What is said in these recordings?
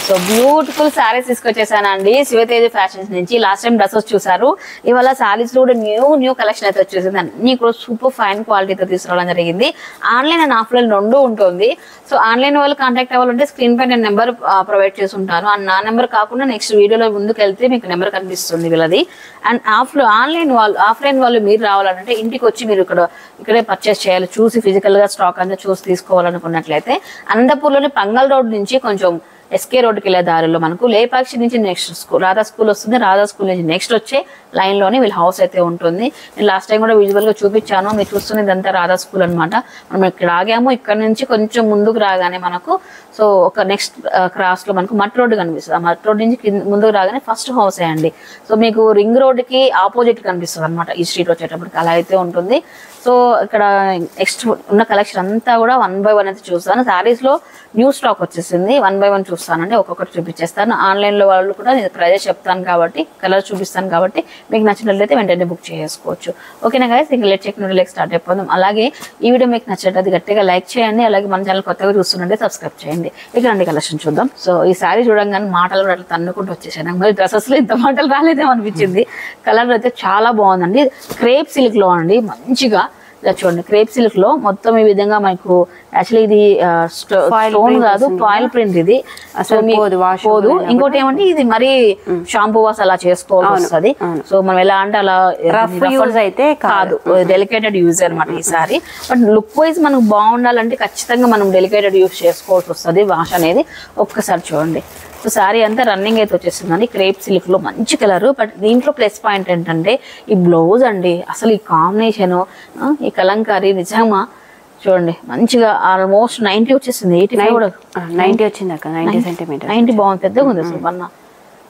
So beautiful saris తీసుకొచ్చేసానండి Shivateja fashions నుంచి. Last time dresses చూసారు, ఇవాళ సారీస్ లో కూడా న్యూ కలెక్షన్ అయితే వచ్చేసింది. అన్ని కూడా సూపర్ ఫైన్ క్వాలిటీతో తీసుకురావడం జరిగింది. ఆన్లైన్ అండ్ ఆఫ్లైన్ రెండు ఉంటుంది. సో ఆన్లైన్ వాళ్ళు కాంటాక్ట్ అవ్వాలంటే స్క్రీన్ పై నేను నెంబర్ ప్రొవైడ్ చేసి ఉంటాను. అండ్ నా నెంబర్ కాకుండా నెక్స్ట్ వీడియోలో ముందుకు వెళ్తే మీకు నెంబర్ కనిపిస్తుంది వీళ్ళది. అండ్ ఆఫ్లైన్ వాళ్ళు మీరు రావాలంటే ఇంటికి వచ్చి మీరు ఇక్కడే పర్చేస్ చేయాలి, చూసి ఫిజికల్ గా స్టాక్ అంతా చూసి తీసుకోవాలనుకున్నట్లయితే అనంతపూర్లోని పంగల్ రోడ్ నుంచి కొంచెం ఎస్కే రోడ్కి వెళ్ళే దారిలో మనకు లేపాక్షి నుంచి నెక్స్ట్ స్కూల్ రాధా స్కూల్ వస్తుంది. రాధా స్కూల్ నుంచి నెక్స్ట్ వచ్చే లైన్ లోనే వీళ్ళ హౌస్ అయితే ఉంటుంది. నేను లాస్ట్ టైం కూడా విజువల్ గా చూపించాను, మీరు చూస్తున్నది ఇదంతా రాధా స్కూల్ అనమాట. మనం ఇక్కడ ఆగాము, ఇక్కడ నుంచి కొంచెం ముందుకు రాగానే మనకు సో ఒక నెక్స్ట్ క్రాస్ లో మనకు మట్ రోడ్డు కనిపిస్తుంది. ఆ మట్ రోడ్ నుంచి ముందుకు రాగానే ఫస్ట్ హౌస్ అండి. సో మీకు రింగ్ రోడ్ కి ఆపోజిట్ కనిపిస్తుంది అనమాట ఈ స్ట్రీట్ వచ్చేటప్పటికి, అలా అయితే ఉంటుంది. సో ఇక్కడ నెక్స్ట్ ఉన్న కలెక్షన్ అంతా కూడా 1 by 1 అయితే చూస్తాను. సారీస్ లో న్యూ స్టాక్ వచ్చేసింది, 1 by 1 చూస్తానండి, ఒక్కొక్కటి చూపించేస్తాను. ఆన్లైన్ లో వాళ్ళు కూడా నేను ప్రైజెస్ చెప్తాను కాబట్టి, కలర్ చూపిస్తాను కాబట్టి మీకు నచ్చినట్లయితే వెంటనే బుక్ చేసుకోవచ్చు. ఓకేనా గైస్, ఇంకా లేట్ చేయకుండా లైక్ స్టార్ట్ అయిపోదాం. అలాగే ఈ వీడియో మీకు నచ్చినట్లయితే గట్టిగా లైక్ చేయండి. అలాగే మన ఛానల్ కొత్తగా చూస్తుంటే సబ్స్క్రైబ్ చేయండి. ఇక రండి కలెక్షన్ చూద్దాం. సో ఈ సారీ చూడంగానే మాటలు కూడా అట్లా తన్నుకుంటూ వచ్చేసాను. మరి డ్రెస్సెస్ లో ఇంత మాటలు రాలేదేమో అనిపించింది. కలర్ అయితే చాలా బాగుందండి, క్రేప్ సిల్క్ లో అండి, మంచిగా ఇలా చూడండి. క్రేప్ సిల్క్ లో మొత్తం ఈ విధంగా మనకు యాక్చువల్లీ ఇది స్టోన్ కాదు, ఫాయిల్ ప్రింట్. ఇది అసలు పోదు. ఇంకోటి ఏమంటే ఇది మరి షాంపూ వాష్ అలా చేసుకోవాల్సి వస్తుంది. సో మనం ఎలా అంటే అలా అయితే కాదు, డెలికేటెడ్ యూజ్ అనమాట ఈ సారీ. బట్ లుక్ వైజ్ మనకు బాగుండాలంటే ఖచ్చితంగా మనం డెలికేటెడ్ యూజ్ చేసుకోవాల్సి వస్తుంది వాష్ అనేది. ఒక్కసారి చూడండి. సో సారీ అంతా రన్నింగ్ అయితే వచ్చేస్తుందండి, క్రేప్ సిల్క్ లో మంచి కలర్. బట్ దీంట్లో ప్లస్ పాయింట్ ఏంటంటే ఈ బ్లౌజ్ అండి, అసలు ఈ కాంబినేషన్, ఈ కలంకారీ నిజంగా చూడండి మంచిగా ఆల్మోస్ట్ 90 వచ్చేసింది. 85 కూడా 90 వచ్చింది అక్క, 90 సెంటీమీటర్. 90 బాగుంది, పెద్దగా ఉంది అసలు. వన్న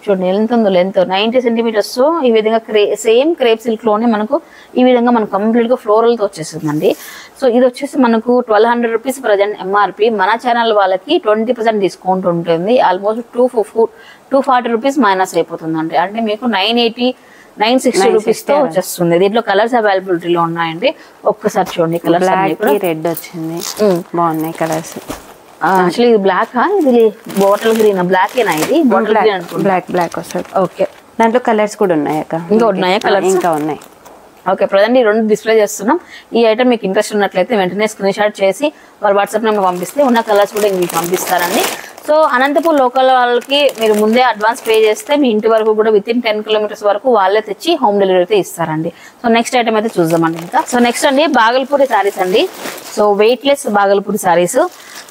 చూడండి ఎంత ఉందో లెంత్, 90 సెంటీమీటర్స్. ఈ విధంగా సేమ్ క్రేప్ సిల్క్ లోనే మనకు ఈ విధంగా మనకు కంప్లీట్ గా ఫ్లోరల్ తో వచ్చేసిందండి. సో ఇది వచ్చేసి మనకు 1200 రూపీస్ ప్రజెంట్ ఎంఆర్పి. మన ఛానల్ వాళ్ళకి 20% డిస్కౌంట్ ఉంటుంది. ఆల్మోస్ట్ 240 రూపీస్ మైనస్ అయిపోతుందండి. అంటే మీకు 960 రూపీస్ తో వచ్చేస్తుంది. దీంట్లో కలర్స్ అవైలబిలిటీలో ఉన్నాయండి. ఒక్కసారి చూడండి. కలర్స్ రెడ్ వచ్చింది, బాగున్నాయి కలర్స్. యాక్చువల్లీ ఇది బ్లాక్, ఇది బాటిల్ గ్రీన్. బ్లాక్ ఏనా ఇది? బాటిల్ గ్రీన్, బ్లాక్ వస్తుంది. ఓకే, దాంట్లో కలర్స్ కూడా ఉన్నాయి అక్క. ఇంకా ఉన్నాయా కలర్స్? ఇంకా ఉన్నాయి. ఓకే, ప్రజెంట్ ఈ రెండు డిస్ప్లే చేస్తున్నాం. ఈ ఐటమ్ మీకు ఇంట్రెస్ట్ ఉన్నట్లయితే వెంటనే స్క్రీన్ షాట్ చేసి వాళ్ళ వాట్సాప్ నెంబర్ పంపిస్తే ఉన్న కలర్స్ కూడా మీకు పంపిస్తారండి. సో అనంతపూర్ లోకల్ వాళ్ళకి మీరు ముందే అడ్వాన్స్ పే చేస్తే మీ ఇంటి వరకు కూడా వితిన్ 10 కిలోమీటర్స్ వరకు వాళ్ళే తెచ్చి హోమ్ డెలివరీ అయితే ఇస్తారండి. సో నెక్స్ట్ ఐటమ్ అయితే చూద్దామండి. ఇంకా సో నెక్స్ట్ అండి బాగల్పూరి శారీస్ అండి. So weightless Bhagalpuri saris.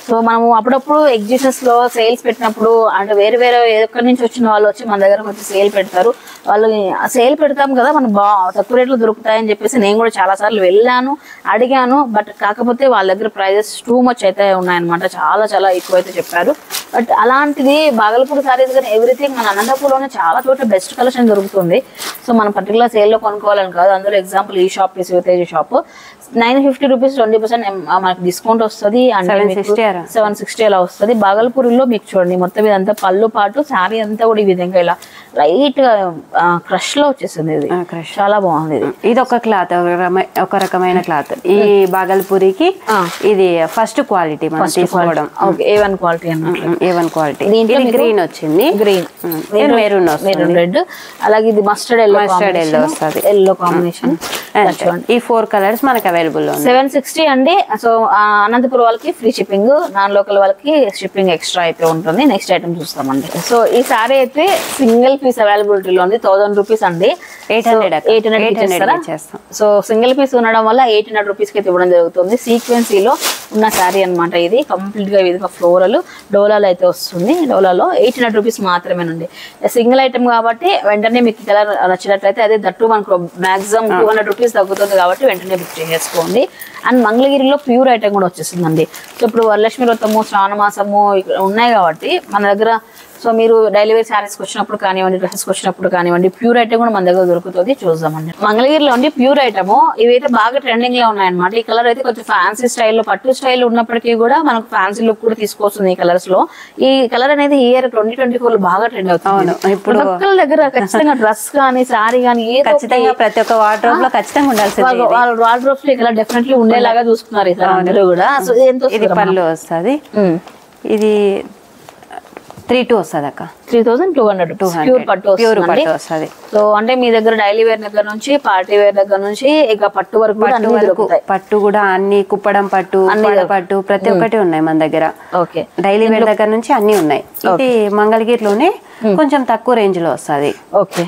So మనము అప్పుడప్పుడు ఎగ్జిబిషన్స్ లో సేల్స్ పెట్టినప్పుడు అంటే వేరే ఎక్కడి నుంచి వచ్చిన వాళ్ళు వచ్చి మన దగ్గర వచ్చి సేల్ పెడతారు. వాళ్ళు సేల్ పెడతాం కదా, మనం తక్కువ రేట్లో దొరుకుతాయని చెప్పేసి నేను కూడా చాలా సార్లు వెళ్ళాను, అడిగాను. బట్ కాకపోతే వాళ్ళ దగ్గర ప్రైజెస్ టూ మచ్ అయితే ఉన్నాయన్నమాట, చాలా ఎక్కువ అయితే చెప్పారు. బట్ అలాంటిది బాగల్పూర్ సారీస్ కానీ ఎవ్రీథింగ్ మన అనంతపూర్లోనే చాలా చోట్ల బెస్ట్ కలెక్షన్ దొరుకుతుంది. సో మనం పర్టికులర్ సేల్లో కొనుక్కోవాలని కాదు. అందులో ఎగ్జాంపుల్ ఈ షాప్, శివతేజ షాప్, 950 రూపీస్ 20% మనకి డిస్కౌంట్ వస్తుంది. అంటే 760 అలా వస్తుంది. బాగల్పూరిలో మీకు చూడండి మొత్తం ఇదంతా పళ్ళు పాటు శారీ అంతా కూడా ఈ విధంగా ఇలా లైట్ గా క్రష్ లో వచ్చేసింది. ఇది చాలా బాగుంది. ఇది ఒక క్లాత్, ఒక రకమైన క్లాత్. ఈ బాగల్పూరికి ఇది ఫస్ట్ క్వాలిటీ మనం తీసుకోవడం. A1 క్వాలిటీ అన్నమాట. A1 quality. దీంట్లో గ్రీన్ వచ్చింది, గ్రీన్ మెరూన్ రెడ్, అలాగే ఇది మస్టర్డ్ ఎల్లో వస్తుంది, ఎల్లో కాంబినేషన్. ఈ 4 కలర్స్ మనకి అవైలబుల్ 760 అండి. సో అనంతపురం వాళ్ళకి ఫ్రీ షిప్పింగ్, నాన్ లోకల్ వాళ్ళకి షిప్పింగ్ ఎక్స్ట్రా అయితే ఉంటుంది. నెక్స్ట్ ఐటమ్ చూస్తామండి. సో ఈ సారీ అయితే సింగిల్ పీస్ అవైలబిలిటీలో ఉంది, 1000 రూపీస్ అండి. 800 సో సింగిల్ పీస్ ఉండడం వల్ల 800 రూపీస్ కి ఇవ్వడం జరుగుతుంది. సీక్వెన్సీలో ఉన్న శారీ అనమాట. ఇది కంప్లీట్ గా విధంగా ఫ్లోరల్ డోలాలో అయితే వస్తుంది. డోలాలో 800 రూపీస్ మాత్రమేనండి. సింగిల్ ఐటమ్ కాబట్టి వెంటనే మీకు కలర్ నచ్చినట్లయితే అదే దట్టు మనకు మాక్సిమం 200 రూపీస్ తగ్గుతుంది కాబట్టి వెంటనే బుక్ చేసుకోండి. అండ్ మంగళగిరిలో ప్యూర్ ఐటమ్ కూడా వచ్చేసిందండి. సో ఇప్పుడు వరలక్ష్మి వ్రతము, శ్రావణ మాసము ఉన్నాయి కాబట్టి మన దగ్గర సో మీరు డైలీ వేర్ శారీస్కి వచ్చినప్పుడు కానివ్వండి, డ్రెస్సెస్కి వచ్చినప్పుడు కానివ్వండి, ప్యూర్ ఐటమ్ కూడా మన దగ్గర దొరుకుతుంది. చూద్దామండి. మంగళగిరిలో అండి ప్యూర్ ఐటమ్ ఇవైతే బాగా ట్రెండింగ్ లో ఉన్నాయన్నమాట. ఈ కలర్ అయితే కొంచెం ఫ్యాన్సీ స్టైల్లో, పట్టు స్టైల్ ఉన్నప్పటికీ కూడా మనకు ఫ్యాన్సీ లుక్ కూడా తీసుకొస్తుంది ఈ కలర్స్ లో. ఈ కలర్ అనేది ఇయర్ 2024 లో బాగా ట్రెండ్ అవుతుంది. ఇప్పుడు ఒక్కళ్ళ దగ్గర ఖచ్చితంగా డ్రెస్ కానీ సారీ కానీ ఖచ్చితంగా ప్రతి ఒక్క వార్డ్రోబ్ లో ఖచ్చితంగా ఉండాల్సింది. వాళ్ళ వార్డ్రోబ్స్ లో ఈ కలర్ డెఫినెట్లీ ఉండేలాగా చూసుకున్నారు అందరూ కూడా. సో ఇది పళ్ళు వస్తుంది. ఇది 3,200 వస్తుంది అక్క. 3,200 ప్యూర్ పట్టు వస్తుంది. సో అంటే మీ దగ్గర డైలీ వేర్ దగ్గర నుంచి పార్టీ వేర్ దగ్గర నుంచి ఇక పట్టు వరకు పట్టు కూడా అన్ని కుప్పడం పట్టు పట్టు ప్రతి ఒక్కటి ఉన్నాయి మన దగ్గర. ఓకే, డైలీ వేర్ దగ్గర నుంచి అన్ని ఉన్నాయి. ఇది మంగళగిరిలోనే కొంచెం తక్కువ రేంజ్ లో వస్తుంది. ఓకే,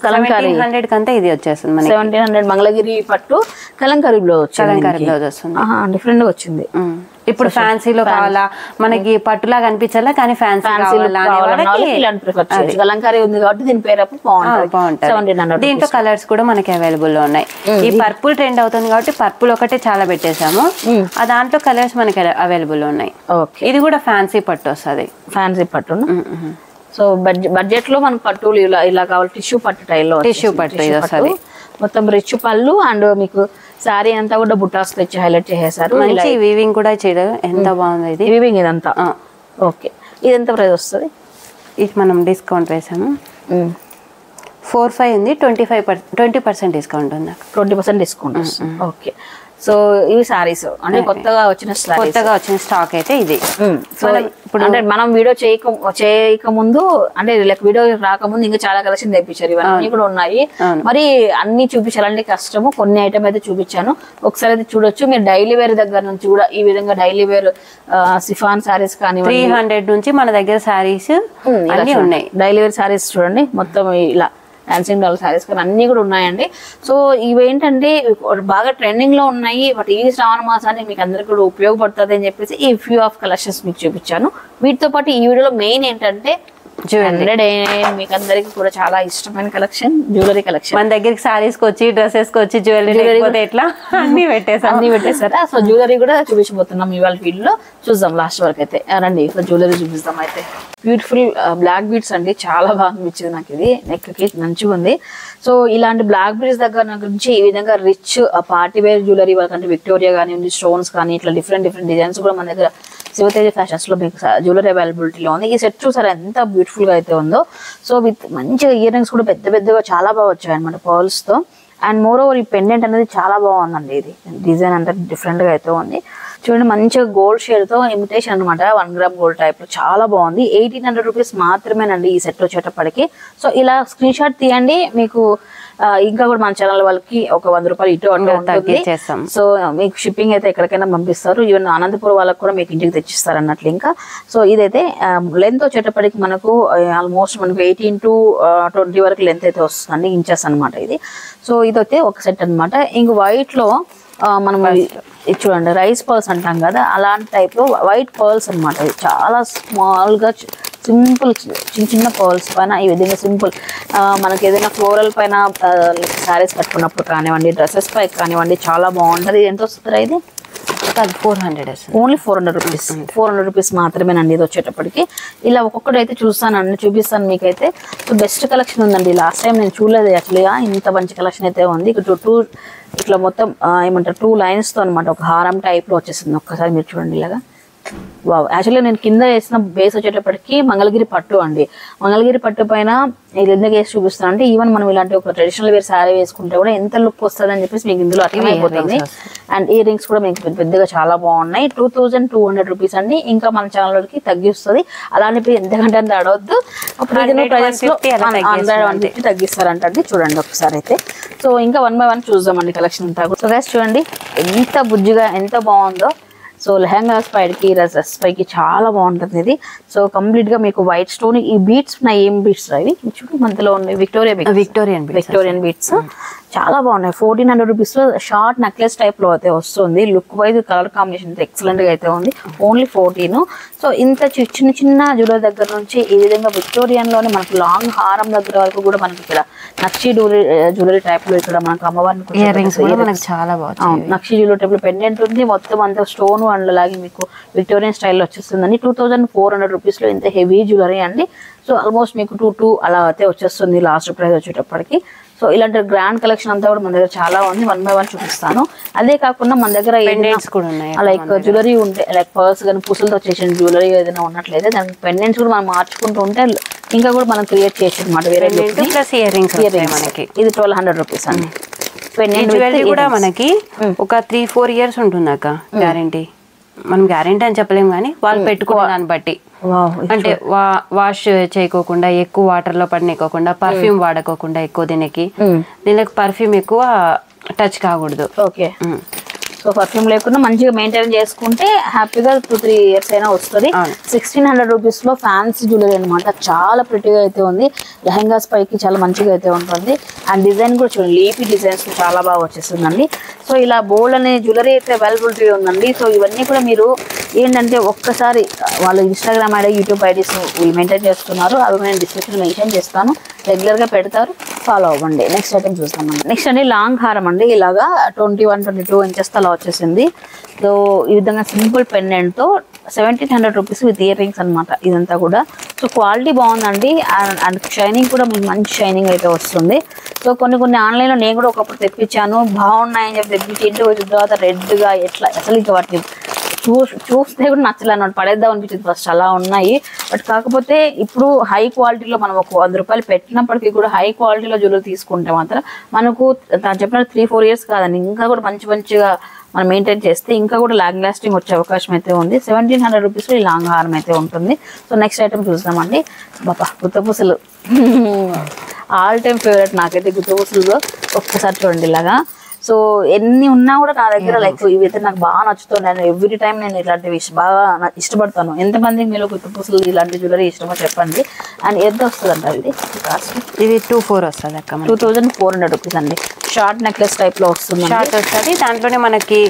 1700 కంతా ఇది వచ్చేస్తుంది. 1700 మంగళగిరి పట్టు కలంకారీ బ్లౌజ్ వస్తుంది. డిఫరెంట్ గా వచ్చింది. ఇప్పుడు ఫ్యాన్సీలో కావాలా మనకి పట్టులాగా అనిపించాలా కానీ ఫ్యాన్సీ కలంకారీ ఉంది కాబట్టి దీని పేరు బాగుంటుంది. దీంట్లో కలర్స్ కూడా మనకి అవైలబుల్ లో ఉన్నాయి. ఈ పర్పుల్ ట్రెండ్ అవుతుంది కాబట్టి పర్పుల్ ఒకటే చాలా పెట్టేసాము. ఆ దాంట్లో కలర్స్ మనకి అవైలబుల్ లో ఉన్నాయి. ఇది కూడా ఫ్యాన్సీ పట్టు వస్తుంది. ఫ్యాన్సీ పట్టు. సో బడ్జెట్ లో మనకు పట్టులు ఇలా కావాలి. టిష్యూ పట్టు టైల్లో టిష్యూ పట్టు ఇది వస్తుంది. మొత్తం రిచ్ పళ్ళు అండ్ మీకు సారీ అంతా కూడా బుటాస్ తెచ్చి హైలైట్ చేసేసారు. మంచి వీవింగ్ కూడా చేయడం ఎంత బాగుంది. ఇది వీవింగ్ ఇదంతా. ఓకే, ఇది ఎంత ప్రైస్ వస్తుంది? ఇది మనం డిస్కౌంట్ వేసాము. 4,500 ఉంది. 20% డిస్కౌంట్ ఉంది. 20% డిస్కౌంట్. ఓకే, సో ఇవి సారీస్ అంటే కొత్తగా వచ్చిన స్టాక్ అయితే ఇది. సో ఇప్పుడు అంటే మనం వీడియో చేయక ముందు అంటే వీడియో రాకముందు ఇంకా చాలా కలెక్షన్ తెప్పించారు. ఇవన్నీ కూడా ఉన్నాయి. మరి అన్ని చూపించాలంటే కష్టము. కొన్ని ఐటమ్ అయితే చూపించాను, ఒకసారి అయితే చూడొచ్చు. మీరు డైలీ వేర్ దగ్గర నుంచి కూడా ఈ విధంగా డైలీ వేర్ సిఫాన్ సారీస్ కానీ 300 నుంచి మన దగ్గర సారీస్ అన్ని ఉన్నాయి. డైలీ వేర్ సారీస్ చూడండి మొత్తం ఇలా డాన్సింగ్ డాల్ సారీస్ కానీ అన్ని కూడా ఉన్నాయండి. సో ఇవేంటంటే బాగా ట్రెండింగ్ లో ఉన్నాయి. బట్ ఈ శ్రావణ మాసానికి మీకు అందరికి కూడా ఉపయోగపడుతుంది అని చెప్పేసి ఈ ఫ్యూ ఆఫ్ కలెక్షన్స్ మీకు చూపించాను. వీటితో పాటు ఈ వీడియోలో మెయిన్ ఏంటంటే మీకు అందరికి కూడా చాలా ఇష్టమైన కలెక్షన్ జ్యువెలరీ కలెక్షన్. మన దగ్గరికి సారీస్ కి వచ్చి డ్రెస్సెస్ కి వచ్చి జ్యువెలరీ ఎట్లా అన్ని పెట్టేసారా. సో జ్యువెలరీ కూడా చూపించబోతున్నాం ఇవాళ వీడియోలో. చూద్దాం లాస్ట్ వరకు అయితే. రండి జ్యువెలరీ చూపిస్తాం. అయితే బ్యూటిఫుల్ బ్లాక్ బీడ్స్ అండి, చాలా బాగా అనిపించింది నాకు. ఇది నెక్ కి మంచిగా ఉంది. సో ఇలాంటి బ్లాక్ బీడ్స్ దగ్గర నుంచి ఈ విధంగా రిచ్ పార్టీ వేర్ జ్యువెలరీ వాళ్ళకంటే విక్టోరియా కానివ్వండి, స్టోన్స్ కానీ ఇట్లా డిఫరెంట్ డిజైన్స్ కూడా మన దగ్గర శివతేజ ఫ్యాషన్స్ లో మీకు జ్యువెలరీ అవైలబిలిటీలో ఉంది. ఈ సెట్ చూసారా ఎంత బ్యూటిఫుల్ గా అయితే ఉందో. సో విత్ మంచిగా ఇయర్ రింగ్స్ కూడా పెద్దగా చాలా బాగా వచ్చాయి అనమాట పర్ల్స్ తో. అండ్ మోర్ ఓవర్ ఈ పెండెంట్ అనేది చాలా బాగుందండి. ఇది డిజైన్ అంతా డిఫరెంట్ గా అయితే ఉంది. చూడండి మంచిగా గోల్డ్ షేడ్ తో ఇమిటేషన్ అనమాట, 1 గ్రామ్ గోల్డ్ టైప్ లో చాలా బాగుంది. 1800 రూపీస్ మాత్రమేనండి ఈ సెట్ వచ్చేటప్పటికి. సో ఇలా స్క్రీన్ షాట్ తీయండి. మీకు ఇంకా కూడా మన ఛానల్ వాళ్ళకి ఒక 100 రూపాయలు ఇటు ఉంటుంది. సో మీకు షిప్పింగ్ అయితే ఎక్కడికైనా పంపిస్తారు. ఈవెన్ అనంతపురం వాళ్ళకి కూడా మీకు ఇంటికి తెచ్చిస్తారు అన్నట్లు. ఇంకా సో ఇదైతే లెంత్ వచ్చేటప్పటికి మనకు ఆల్మోస్ట్ మనకు 18 to 20 వరకు లెంత్ అయితే వస్తుందండి, ఇంచెస్ అనమాట ఇది. సో ఇదైతే ఒక సెట్ అనమాట. ఇంక వైట్ లో మనం ఇది చూడండి రైస్ పర్ల్స్ అంటాం కదా, అలాంటి టైప్ లో వైట్ పర్ల్స్ అనమాట. ఇది చాలా స్మాల్ గా సింపుల్ చిన్న పర్ల్స్ పైన ఈ విధంగా సింపుల్ మనకి ఏదైనా ఫ్లోరల్ పైన శారీస్ కట్టుకున్నప్పుడు కానివ్వండి, డ్రెస్సెస్ పై కానివ్వండి చాలా బాగుంటుంది. ఎంత వస్తుందా ఇది? 400. Only 400 rupees. 400 రూపీస్ మాత్రమేనండి ఇది వచ్చేటప్పటికి. ఇలా ఒక్కొక్కటి అయితే చూపిస్తాను మీకైతే. సో బెస్ట్ కలెక్షన్ ఉందండి. లాస్ట్ టైం నేను చూడలేదు యాక్చువల్గా, ఇంత మంచి కలెక్షన్ అయితే ఉంది. ఇక ఇట్లా మొత్తం ఏమంటారు 2 lines తో అనమాట, ఒక హారం టైప్ లో వచ్చేసింది. ఒక్కసారి మీరు చూడండి ఇలాగా. వావ్, యాక్చువల్గా నేను కింద వేసిన బేస్ వచ్చేటప్పటికి మంగళగిరి పట్టు అండి. మంగళగిరి పట్టు పైన ఇది ఎందుకు వేసి చూపిస్తాను అంటే ఈవెన్ మనం ఇలాంటి ఒక ట్రెడిషనల్ వేర్ శారీ వేసుకుంటే కూడా ఎంత లుక్ వస్తుంది అని చెప్పేసి మీకు ఇందులో అర్థమైపోతుంది. అండ్ ఇయర్ రింగ్స్ కూడా మీకు పెద్దగా చాలా బాగున్నాయి. 2200 రూపీస్ అండి. ఇంకా మన ఛానల్కి తగ్గిస్తుంది. అలాంటి ఎంతకంటే అంత అడవద్దు. అప్పుడు 150 తగ్గిస్తారంటే చూడండి ఒకసారి అయితే. సో ఇంకా 1 by 1 చూద్దామండి కలెక్షన్ అంతా. సో గైస్ చూడండి ఎంత బుజ్జిగా ఎంత బాగుందో. సో లెహంగాస్ పైకి డ్రెస్సెస్ పైకి చాలా బాగుంటుంది ఇది. సో కంప్లీట్ గా మీకు వైట్ స్టోన్ ఈ బీట్స్ ఉన్నాయి. ఏం బీట్స్ అవి చూడండి, మధ్యలో ఉన్నాయి విక్టోరియన్ బీట్స్ చాలా బాగున్నాయి. 1400 రూపీస్ లో షార్ట్ నెక్లెస్ టైప్ లో అయితే వస్తుంది. Look wise colour combination excellent గా అయితే ఉంది. ఓన్లీ 14. సో ఇంత చిన్న జ్యువెలరీ దగ్గర నుంచి ఈ విధంగా విక్టోరియన్ లోనే మనకు లాంగ్ హారం దగ్గర వరకు కూడా మనకి ఇక్కడ నక్షి జ్యువెలరీ టైప్ లో ఇక్కడ మనకు అమ్మవారిని చాలా బాగుంది. నక్షి జ్యువెలరీ టైప్ లో పెండెంట్ ఉంది. మొత్తం అంతా స్టోన్ అండ్ అలాగే మీకు విక్టోరియన్ స్టైల్లో వచ్చేస్తుందండి. 2400 రూపీస్ లో ఇంత హెవీ జ్యువెలరీ అండి. సో ఆల్మోస్ట్ మీకు 2 అలా అయితే వచ్చేస్తుంది లాస్ట్ ప్రైస్ వచ్చేటప్పటికి. సో ఇలాంటి గ్రాండ్ కలెక్షన్ అంతా కూడా మన దగ్గర చాలా ఉంది. 1 by 1 చూపిస్తాను. అదే కాకుండా మన దగ్గర లైక్ జ్యువెలరీ ఉంటే లైక్ పర్స్ కానీ పుసులతో చేసిన జ్యువెలరీ ఏదైనా ఉన్నట్లయితే దానికి పెండెంట్స్ కూడా మనం మార్చుకుంటూ ఉంటే ఇంకా కూడా మనం క్రియేట్ చేయొచ్చు అనమాట. వేరే ఇయర్ రింగ్స్ మనకి ఇది 1200 రూపీస్ అండి. జ్యువెలరీ కూడా మనకి ఒక 3-4 years ఉంటుంది అక్క గ్యారంటీ. మనం గ్యారెంటీ అని చెప్పలేము కానీ వాళ్ళు పెట్టుకునే దాన్ని బట్టి అంటే వాష్ చేయకోకుండా ఎక్కువ వాటర్ లో పడినకోకుండా పర్ఫ్యూమ్ వాడకోకుండా ఎక్కువ దీనికి పర్ఫ్యూమ్ ఎక్కువ టచ్ కాకూడదు. ఓకే. సో పర్ఫ్యూమ్ లేకుండా మంచిగా మెయింటైన్ చేసుకుంటే హ్యాపీగా 2-3 years అయినా వస్తుంది. 1600 రూపీస్ లో ఫ్యాన్సీ జ్యువెలరీ అనమాట. చాలా ప్రిటీగా అయితే ఉంది. లెహంగాస్ పైకి చాలా మంచిగా అయితే ఉంటుంది. అండ్ డిజైన్ కూడా చూడండి, లీపీ డిజైన్స్ చాలా బాగా వచ్చేస్తుందండి. సో ఇలా బోల్డ్ అనే జ్యువెలరీ అయితే అవైలబిలిటీ ఉందండి. సో ఇవన్నీ కూడా మీరు ఏంటంటే ఒక్కసారి వాళ్ళ Instagram ID, YouTube IDs maintain చేస్తున్నారు. అవి నేను డిస్క్రిప్షన్ మెన్షన్ చేస్తాను, రెగ్యులర్గా పెడతారు, ఫాలో అవ్వండి. నెక్స్ట్ ఐటమ్ చూస్తామండి. నెక్స్ట్ అండి లాంగ్ హారం అండి. ఇలాగా 21-22 ఇంచెస్ అలా వచ్చేసింది. సో ఈ విధంగా సింపుల్ పెండెంట్తో 1700 రూపీస్ విత్ ఇయర్ రింగ్స్ అనమాట ఇదంతా కూడా. సో క్వాలిటీ బాగుందండి. అండ్ షైనింగ్ కూడా మీకు మంచి షైనింగ్ అయితే వస్తుంది. సో కొన్ని ఆన్లైన్లో నేను కూడా ఒకప్పుడు తెప్పించాను, బాగున్నాయని చెప్పి తెప్పించి ఇంటికి వచ్చిన తర్వాత రెడ్గా ఎట్లా అసలు ఇంకా వాటిని చూస్తే కూడా నచ్చలే అన్నమాట, పడేద్దాం అనిపించింది ఫస్ట్, అలా ఉన్నాయి. బట్ కాకపోతే ఇప్పుడు హై క్వాలిటీలో మనం ఒక 100 రూపాయలు పెట్టినప్పటికీ కూడా హై క్వాలిటీలో జ్యువెలరీ తీసుకుంటే మాత్రం మనకు తను చెప్పినట్టు 3-4 years కాదండి, ఇంకా కూడా మంచిగా మనం మెయింటైన్ చేస్తే ఇంకా కూడా లాంగ్ లాస్టింగ్ వచ్చే అవకాశం అయితే ఉంది. 1700 రూపీస్లో ఈ లాంగ్ హారం అయితే ఉంటుంది. సో నెక్స్ట్ ఐటమ్ చూద్దామండి. బాబా గుత్తపూసలు ఆల్ టైమ్ ఫేవరెట్ నాకైతే గుత్తపూసలు. ఒక్కసారి చూడండి ఇలాగా. సో ఎన్ని ఉన్నా కూడా నా దగ్గర లైక్ ఇవైతే నాకు బాగా నచ్చుతున్నాయి. ఎవ్రీ టైం నేను ఇలాంటివి బాగా ఇష్టపడతాను. ఎంతమందికి మీరు గుత్తపూసలు ఇలాంటి జ్యువెలరీ ఇష్టమో చెప్పండి. అండ్ ఎంత వస్తుంది అంటారు ఇది కాస్ట్? ఇది 2400 వస్తుంది అక్క. 2400 రూపీస్ అండి. షార్ట్ నెక్లెస్ టైప్ లో వస్తుంది, షార్ట్ వస్తుంది. దాంట్లోనే మనకి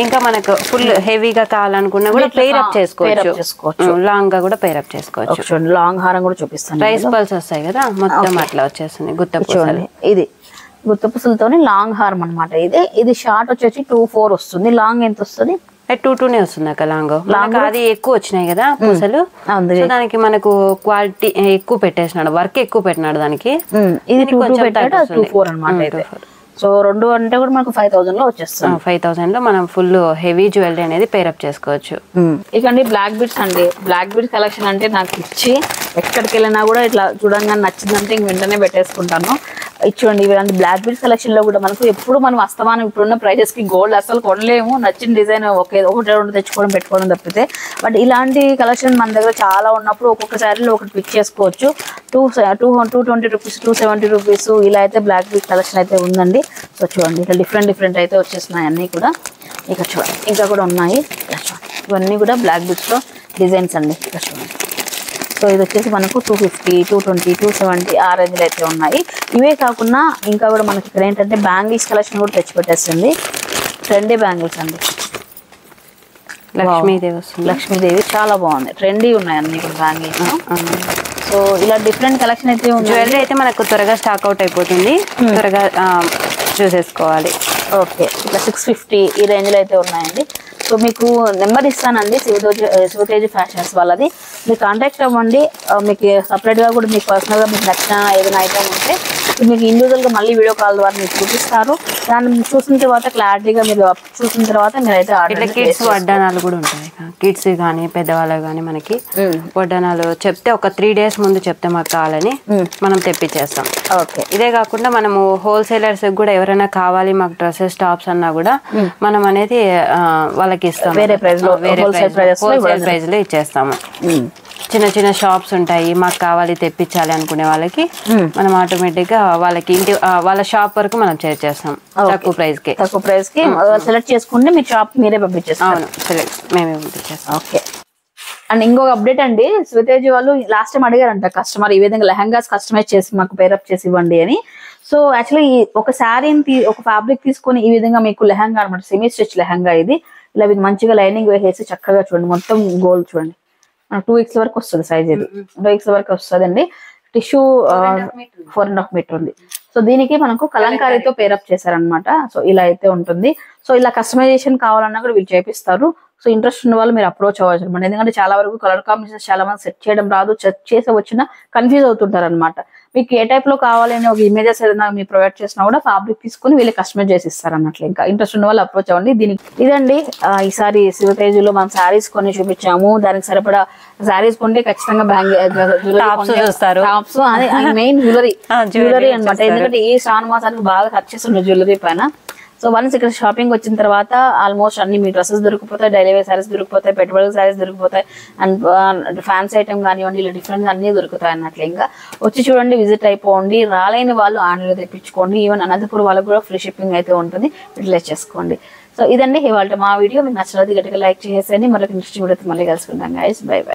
ఇంకా మనకు ఫుల్ హెవీగా కావాలనుకున్నా కూడా పేరప్ చేసుకోవచ్చు, లాంగ్ గా కూడా పేరప్ చేసుకోవచ్చు. చూడండి లాంగ్ హారం కూడా చూపిస్తాను. రైస్ పల్స్ వస్తాయి కదా, మొత్తం అట్లా వచ్చేస్తుంది గుత్తపూసలు. ఇది గుత్తపూసలతోని లాంగ్ హారం అనమాట. ఇది షార్ట్ వచ్చేసి 2400 వస్తుంది. లాంగ్ ఎంత వస్తుంది? 22 వస్తుంది అక్క. లాంగ్ అది ఎక్కువ వచ్చినాయి కదా పూసలు, దానికి మనకు క్వాలిటీ ఎక్కువ పెట్టేసినాడు, వర్క్ ఎక్కువ పెట్టినాడు దానికి. ఇది 24 అనమాట. సో 2 అంటే కూడా మనకు 5000 లో వచ్చేస్తుంది. 5000 లో మనం ఫుల్ హెవీ జ్యువెలరీ అనేది పేరప్ చేసుకోవచ్చు. ఇకండి బ్లాక్ బీడ్స్ అండి. బ్లాక్ బీడ్స్ కలెక్షన్ అంటే నాకు ఇచ్చి ఎక్కడికి వెళ్ళినా కూడా ఇట్లా చూడంగానే నచ్చిందంటే ఇంక వెంటనే పెట్టేసుకుంటాను. ఇచ్చుకోండి ఇలాంటి బ్లాక్ బీడ్స్ కలెక్షన్ లో కూడా మనకు ఎప్పుడు మనం అస్తమానం ఇప్పుడున్న ప్రైజెస్ కి గోల్డ్ అసలు కొనలేము. నచ్చిన డిజైన్ ఒకటి 2 తెచ్చుకోవడం పెట్టుకోవడం తప్పితే. బట్ ఇలాంటి కలెక్షన్ మన దగ్గర చాలా ఉన్నప్పుడు ఒక్కొక్క శారీలో ఒకటి పిక్ చేసుకోవచ్చు. 220 రూపీస్, 270 రూపీస్ ఇలా అయితే బ్లాక్ బీడ్స్ కలెక్షన్ అయితే ఉందండి. సో చూడండి ఇట్లా డిఫరెంట్ అయితే వచ్చేస్తున్నాయి అన్నీ కూడా. ఇక చూడండి ఇంకా కూడా ఉన్నాయి. ఇవన్నీ కూడా బ్లాక్ బీడ్స్ లో డిజైన్స్ అండి. ఇక చూడండి. సో ఇది వచ్చేసి మనకు 250, 220, 270 ఆ రేంజ్లో అయితే ఉన్నాయి. ఇవే కాకుండా ఇంకా కూడా మనకి ఇక్కడ ఏంటంటే బ్యాంగిల్స్ కలెక్షన్ కూడా తెచ్చిపెట్టేస్తుంది. ట్రెండీ బ్యాంగిల్స్ అండి. లక్ష్మీదేవి చాలా బాగుంది. ట్రెండీ ఉన్నాయి అన్ని కూడా బ్యాంగిల్స్. సో ఇలా డిఫరెంట్ కలెక్షన్ అయితే ఉంది. జ్యువెలరీ అయితే మనకు త్వరగా స్టాక్ అవుట్ అయిపోతుంది, త్వరగా చూసేసుకోవాలి. ఓకే. ఇట్లా 650 ఈ రేంజ్లో అయితే ఉన్నాయండి. సో మీకు నెంబర్ ఇస్తానండి, శివతేజ ఫ్యాషన్స్ వాళ్ళది. మీరు కాంటాక్ట్ అవ్వండి. మీకు సపరేట్గా కూడా మీకు పర్సనల్గా మీకు నచ్చిన ఏదైనా ఐటమ్ ఉంటే మీకు ఇండివిజువల్గా మళ్ళీ వీడియో కాల్ ద్వారా మీకు చూపిస్తారు. దాన్ని చూసిన తర్వాత క్లారిటీగా మీరు చూసిన తర్వాత మీరైతే ఆర్డర్. కిడ్స్ వడ్డానాలు కూడా ఉంటాయి, కిడ్స్ కానీ పెద్దవాళ్ళకి కానీ మనకి వడ్డానాలు చెప్తే ఒక 3 days ముందు చెప్తే మాకు కావాలని మనం తెప్పించేస్తాం. ఓకే. ఇదే కాకుండా మనము హోల్సేలర్స్ కూడా ఎవరైనా కావాలి మాకు డ్రెస్సెస్ టాప్స్ అన్నా కూడా మనం అనేది వాళ్ళకి ఇస్తాం. వేరే ప్రైస్ లో హోల్సేల్ ప్రైస్ లో ఇచ్చేస్తాము. చిన్న షాప్స్ ఉంటాయి, మాకు కావాలి తెప్పించాలి అనుకునే వాళ్ళకి మనం ఆటోమేటిక్ గా వాళ్ళకి వాళ్ళ షాప్ వరకు మనం చేస్తాం తక్కువ ప్రైస్ కి సెలెక్ట్ చేసుకుంటే మీ షాప్ మీరే పంపించేస్తాం. అవును, మేమే పంపించేస్తాం. ఓకే. అండ్ ఇంకొక అప్డేట్ అండి, శివతేజ వాళ్ళు లాస్ట్ టైం అడిగారంట కస్టమర్ ఈ విధంగా లెహంగాస్ కస్టమైజ్ చేసి మాకు పేరప్ చేసి ఇవ్వండి అని. సో యాక్చువల్లీ ఒక శారీని ఒక ఫ్యాబ్రిక్ తీసుకొని ఈ విధంగా మీకు లెహంగా అనమాట, సెమీ స్టిచ్ లెహంగా ఇది. ఇలా మంచిగా లైనింగ్ వేసేసి చక్కగా చూడండి మొత్తం గోల్డ్ చూడండి. 2 weeks వరకు వస్తుంది సైజ్. ఇది 2 weeks వరకు వస్తుంది అండి. టిష్యూ 4.5 మీటర్ ఉంది. సో దీనికి మనకు కలంకారీతో పేరప్ చేశారనమాట. సో ఇలా అయితే ఉంటుంది. సో ఇలా కస్టమైజేషన్ కావాలన్నా కూడా వీళ్ళు చేపిస్తారు. సో ఇంట్రెస్ట్ ఉన్న వాళ్ళు మీరు అప్రోచ్ అవ్వచ్చు అనమాట. ఎందుకంటే చాలా వరకు కలర్ కాంబినేషన్స్ చాలా మంది సెట్ చేయడం రాదు, సెట్ చేసి వచ్చినా కన్ఫ్యూజ్ అవుతుంటారు అనమాట. మీకు ఏ టైప్ లో కావాలని ఒక ఇమేజెస్ ఏదైనా మీరు ప్రొవైడ్ చేసినా కూడా ఫ్యాబ్రిక్ తీసుకుని వీళ్ళు కస్టమైజ్ చేసి ఇస్తారు అన్నట్లు. ఇంకా ఇంట్రెస్ట్ ఉన్న వాళ్ళు అప్రోచ్ అవ్వండి. దీనికి ఇదండి ఈసారి శివతేజలో మనం శారీస్ కొన్ని చూపించాము. దానికి సరిపడా శారీస్ కొంటే ఖచ్చితంగా టాప్స్ మెయిన్ జ్యువెలరీ అనమాట. ఎందుకంటే ఈ శ్రావణ మాసానికి బాగా ఖర్చు చేస్తుండే జ్యువెలరీ పైన. సో వన్స్ ఇక్కడ షాపింగ్ వచ్చిన తర్వాత ఆల్మోస్ట్ అన్ని మీ డ్రెస్సెస్ దొరికిపోతాయి, డైలీ వేర్ సారీస్ దొరికిపోతాయి, పెట్టుబడి సారీస్ దొరికిపోతాయి, అండ్ ఫ్యాన్సీ ఐటమ్ కానివ్వండి, ఇలా డిఫరెంట్ అన్ని దొరుకుతాయి అన్నట్లు. ఇంకా వచ్చి చూడండి, విజిట్ అయిపోండి. రాలేని వాళ్ళు ఆన్లైన్లో తెప్పించుకోండి. ఈవెన్ అనంతపురం వాళ్ళకు కూడా ఫ్రీ షిప్పింగ్ అయితే ఉంటుంది, యూటిలైజ్ చేసుకోండి. సో ఇదండి ఇవాళ మా వీడియో. మీకు నచ్చలేదు గట్టిగా లైక్ చేసేయండి. మళ్ళీ నెక్స్ట్ వీడియోతో మళ్ళీ కలుసుకుంటాం గైస్. By by.